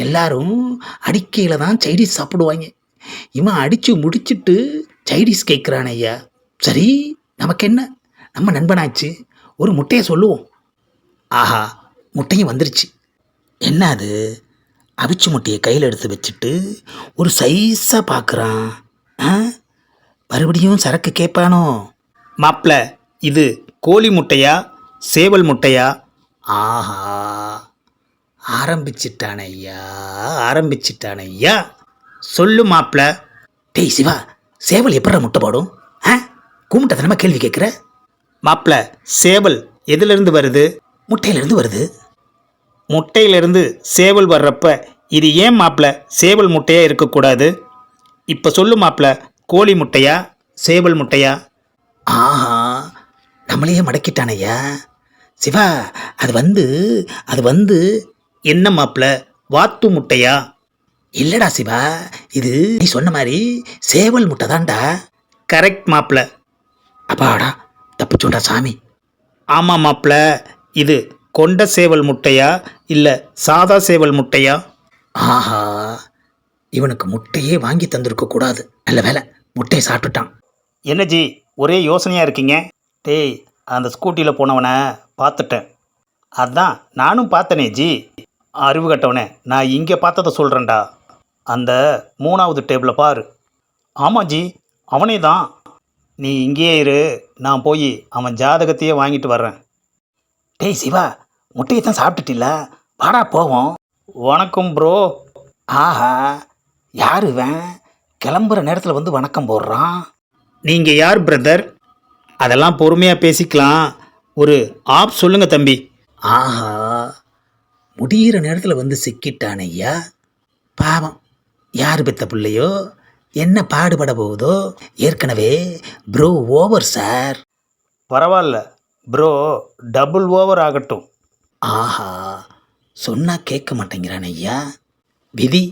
எல்லாரும் அடிக்கையில் தான் சைனீஸ் சாப்பிடுவாங்க. இவன் அடித்து முடிச்சுட்டு சைனீஸ் கேட்குறான் ஐயா. சரி, நமக்கு என்ன, நம்ம நண்பனாச்சு, ஒரு முட்டையை சொல்லுவோம். ஆஹா, முட்டையும் வந்துருச்சு. என்ன அது, அவிச்சு முட்டையை கையில் எடுத்து வச்சுட்டு ஒரு சைஸாக பார்க்குறான். மறுபடியும் சரக்கு கேட்பானோ? மாப்பிள, இது கோழி முட்டையா சேவல் முட்டையா? ஆஹா, ஆரம்பிச்சிட்டான ஐயா, ஆரம்பிச்சிட்டான ஐயா. சொல்லு மாப்பிள. டேய் சிவா, சேவல் எப்படா முட்டை போடும்? கூமிட்டத்தனமா கேள்வி கேட்குற. மாப்பிள, சேவல் எதிலிருந்து வருது? முட்டையிலிருந்து வருது. முட்டையிலிருந்து சேவல் வர்றப்ப இது ஏன் மாப்பிள சேவல் முட்டையா இருக்கக்கூடாது? இப்போ சொல்லு மாப்பிள, கோழி முட்டையா சேவல் முட்டையா? ஆஹா, நம்மளையே மடக்கிட்டானையா. சிவா, அது வந்து என்ன மாப்பிள, வாத்து முட்டையா? இல்லடா சிவா, இது நீ சொன்ன மாதிரி சேவல் முட்டை தான்டா. கரெக்ட் மாப்பிள. அப்பாடா, தப்பிச்சோண்டா சாமி. ஆமாம் மாப்பிள, இது கொண்ட சேவல் முட்டையா இல்லை சாதா சேவல் முட்டையா? ஆஹா, இவனுக்கு முட்டையே வாங்கி தந்திருக்க கூடாது. நல்ல வேலை, முட்டையை சாப்பிட்டுட்டான். என்ன ஜி, ஒரே யோசனையாக இருக்கீங்க? டேய், அந்த ஸ்கூட்டியில் போனவனை பார்த்துட்டேன். அதான் நானும் பார்த்தனே ஜி. அறிவு கட்டவனே, நான் இங்கே பார்த்ததை சொல்கிறேன்டா. அந்த 3வது டேபிளில் பாரு. ஆமாம் ஜி, அவனே தான். நீ இங்கேயே இரு, நான் போய் அவன் ஜாதகத்தையே வாங்கிட்டு வர்றேன். டேய் சிவா, முட்டையை தான் சாப்பிட்டுட்டில்ல, வாடா போவோம். வணக்கம் ப்ரோ. ஆஹா, யார் இவன் கிளம்புற நேரத்தில் வந்து வணக்கம் போடுறான்? நீங்கள் யார் பிரதர்? அதெல்லாம் பொறுமையாக பேசிக்கலாம். ஒரு ஆப் சொல்லுங்கள் தம்பி. ஆஹா, முடிகிற நேரத்தில் வந்து சிக்கிட்டான் ஐயா. பாவம், யார் பெத்த பிள்ளையோ என்ன பாடுபட போகுதோ. ஏற்கனவே ப்ரோ ஓவர் சார். பரவாயில்ல ப்ரோ, டபுள் ஓவர் ஆகட்டும். ஆஹா, சொன்னால் கேட்க மாட்டேங்கிறான் ஐயா. விதி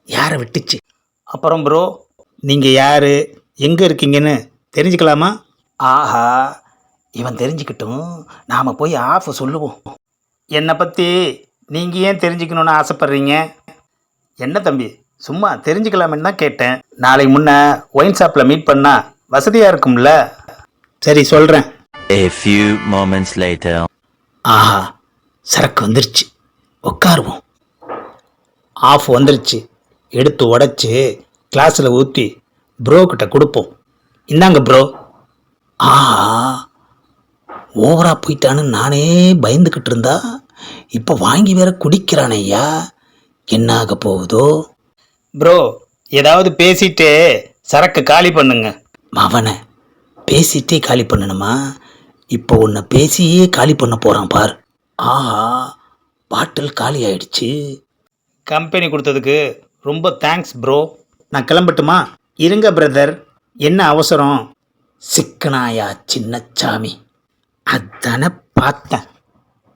யாரை விட்டுச்சு. அப்புறம் ப்ரோ, நீங்கள் யார், எங்கே இருக்கீங்கன்னு தெரிஞ்சுக்கலாமா? ஆஹா, இவன் தெரிஞ்சுக்கிட்டும் நாம் போய் ஆஃப் சொல்லுவோம். என்னை பற்றி நீங்கள் ஏன் தெரிஞ்சுக்கணுன்னு ஆசைப்பட்றீங்க? என்ன தம்பி, சும்மா தெரிஞ்சுக்கலாமேன்னு தான் கேட்டேன். நாளைக்கு முன்ன ஒயின் ஷாப்பில் மீட் பண்ணால் வசதியாக இருக்கும்ல. சரி, சொல்கிறேன். A few moments later. ஆஹா, சரக்கு வந்துருச்சு, உட்காருவோம். ஆஃப் வந்துருச்சு, எடுத்து உடச்சி கிளாஸில் ஊற்றி ப்ரோக்கிட்ட கொடுப்போம். இந்தாங்க ப்ரோ. ஆஹா, ஓவரா போயிட்டான்னு நானே பயந்துக்கிட்டு இருந்தா இப்போ வாங்கி வேற குடிக்கிறான் ஐயா. என்ன ஆக போகுதோ? ப்ரோ, ஏதாவது பேசிட்டு சரக்கு காலி பண்ணுங்க. மவனை பேசிட்டே காலி பண்ணணுமா? இப்போ உன்னை பேசியே காலி பண்ண போகிறான் பார். ஆஹா, பாட்டில் காலி ஆயிடுச்சு. கம்பெனி கொடுத்ததுக்கு ரொம்ப தேங்க்ஸ் ப்ரோ. நான் கிளம்பட்டுமா? இருங்க பிரதர், என்ன அவசரம்? சிக்கனாயா சின்னச்சாமி, அதானே பார்த்தேன்.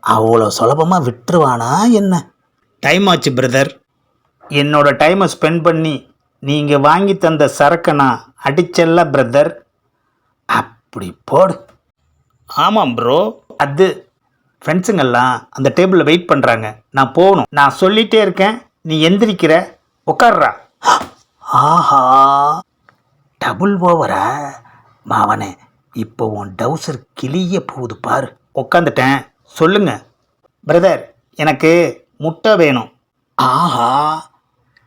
அவ்வளோ சுலபமாக விட்டுருவானா என்ன? டைம் ஆச்சு பிரதர். என்னோட டைமை ஸ்பெண்ட் பண்ணி நீங்கள் வாங்கி தந்த சரக்கை நான் அடிச்சல்ல பிரதர். அப்படி போடு. ஆமாம் ப்ரோ, அது ஃப்ரெண்ட்ஸுங்கெல்லாம் அந்த டேபிளில் வெயிட் பண்ணுறாங்க, நான் போகணும். நான் சொல்லிகிட்டே இருக்கேன், நீ எந்திரிக்கிற. உட்கார்றா. ஆஹா, டபுள் ஓவரா? மாவனே, இப்போ உன் டவுசர் கிளிய போகுது பாரு. உட்காந்துட்டேன், சொல்லுங்க பிரதர். எனக்கு முட்டை வேணும். ஆஹா,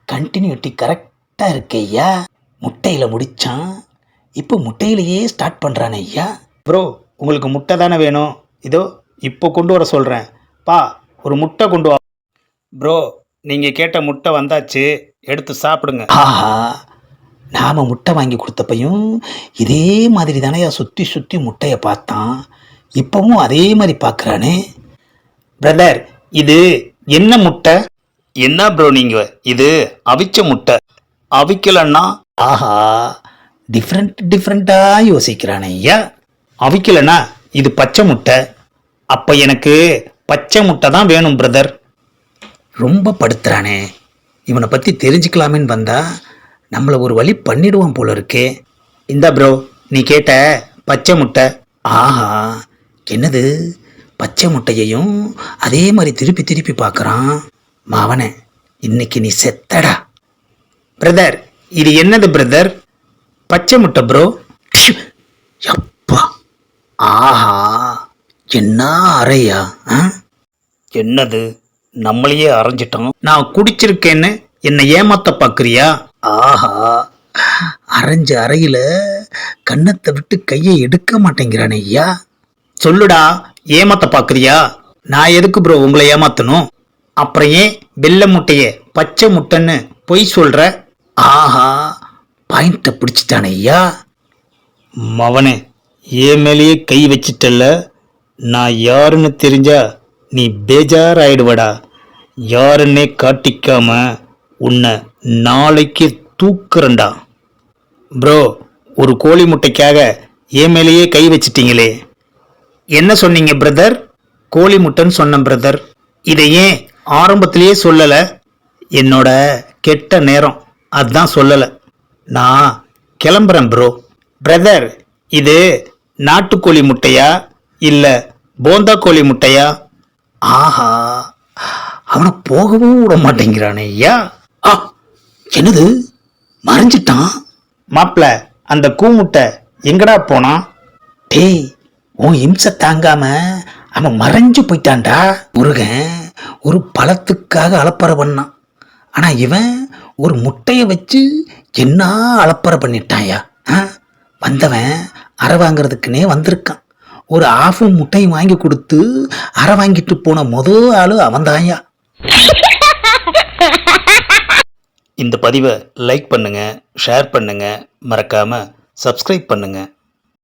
கண்டினியூட்டி கரெக்டாக இருக்கு ஐயா. முட்டையில் முடித்தான், இப்போ முட்டையிலேயே ஸ்டார்ட் பண்ணுறானே ஐயா. ப்ரோ, உங்களுக்கு முட்டை தானே வேணும்? இதோ இப்போ கொண்டு வர சொல்கிறேன். பா, ஒரு முட்டை கொண்டு வா. ப்ரோ, நீங்கள் கேட்ட முட்டை வந்தாச்சு, எடுத்து சாப்பிடுங்க. ஆஹா, நாம் முட்டை வாங்கி கொடுத்தப்பையும் இதே மாதிரி தானே சுற்றி சுற்றி முட்டையை பார்த்தான். இப்போவும் அதே மாதிரி பார்க்குறானே. பிரதர், இது என்ன முட்டை? என்ன ப்ரோ நீங்கள், இது அவிச்ச முட்டை. அவிக்கலன்னா? ஆஹா, டிஃப்ரெண்ட்டாக யோசிக்கிறானே ஐயா. அவிக்கலன்னா இது பச்சை முட்டை. அப்போ எனக்கு பச்சை முட்டை தான் வேணும் பிரதர். ரொம்ப படுத்துறானே, இவனை பற்றி தெரிஞ்சுக்கலாமேன்னு வந்தா நம்மளை ஒரு வழி பண்ணிடுவான் போல இருக்கே. இந்த ப்ரோ, நீ கேட்ட பச்சை முட்டை. ஆஹா, என்னது, பச்சை முட்டையையும் அதே மாதிரி திருப்பி திருப்பி பார்க்குறான். மாவனே, இன்னைக்கு நீ செத்தடா. பிரதர், இது என்னது பிரதர்? பச்சை முட்டை ப்ரோ. அப்பா, ஆஹா, என்ன அறையா? என்னது, நம்மளையே அரைஞ்சிட்டோம். நான் குடிச்சிருக்கேன்னு என்னை ஏமாத்த பார்க்குறியா? ஆஹா, அரைஞ்ச அறையில கன்னத்தை விட்டு கையை எடுக்க மாட்டேங்கிறானே ஐயா. சொல்லுடா, ஏமாத்த பார்க்குறியா? நான் எதுக்கு ப்ரோ உங்களை ஏமாத்தணும்? அப்புறம் ஏன் வெள்ளை முட்டையை பச்சை முட்டைன்னு பொய் சொல்கிற? ஆஹா, பாயிண்ட்டை பிடிச்சிட்டானே ஐயா. மவனே, ஏன் மேலேயே கை வச்சிட்டல்ல. நான் யாருன்னு தெரிஞ்சா நீ பேஜாராயிடுவடா. யாருன்னே காட்டிக்காம உன்னை நாளைக்கு தூக்குறேன்டா. ப்ரோ, ஒரு கோழி முட்டைக்காக ஏன் மேலேயே கை வச்சிட்டீங்களே. என்ன சொன்னீங்க பிரதர்? கோழி முட்டைன்னு சொன்னேன் பிரதர். இதை ஏன் ஆரம்பத்திலேயே சொல்லலை? என்னோட கெட்ட நேரம், அதான் சொல்லலை. நான் கிளம்புறேன் ப்ரோ. பிரதர், இது நாட்டுக்கோழி முட்டையா இல்லை போந்தா கோழி முட்டையா? ஆஹா, அவனை போகவும் விட மாட்டேங்கிறானே ஐயா. ஆ, என்னது, மறைஞ்சிட்டான். மாப்பிள, அந்த கூமுட்டை எங்கடா போனான்? டேய், உன் இம்சை தாங்காம அவன் மறைஞ்சு போயிட்டான்டா. முருகன் ஒரு பழத்துக்காக அலப்பறை பண்ணான். ஆனா இவன் ஒரு முட்டையை வச்சு என்ன அலப்பறை பண்ணிட்டாயா? வந்தவன் அரை வாங்கிறதுக்குன்னே வந்திருக்கான். ஒரு ஆஃபு முட்டையும் வாங்கி கொடுத்து அரை வாங்கிட்டு போன முதல் ஆளு அவன்தாயா. இந்த பதிவை லைக் பண்ணுங்க, ஷேர் பண்ணுங்க, மறக்காம சப்ஸ்கிரைப் பண்ணுங்க.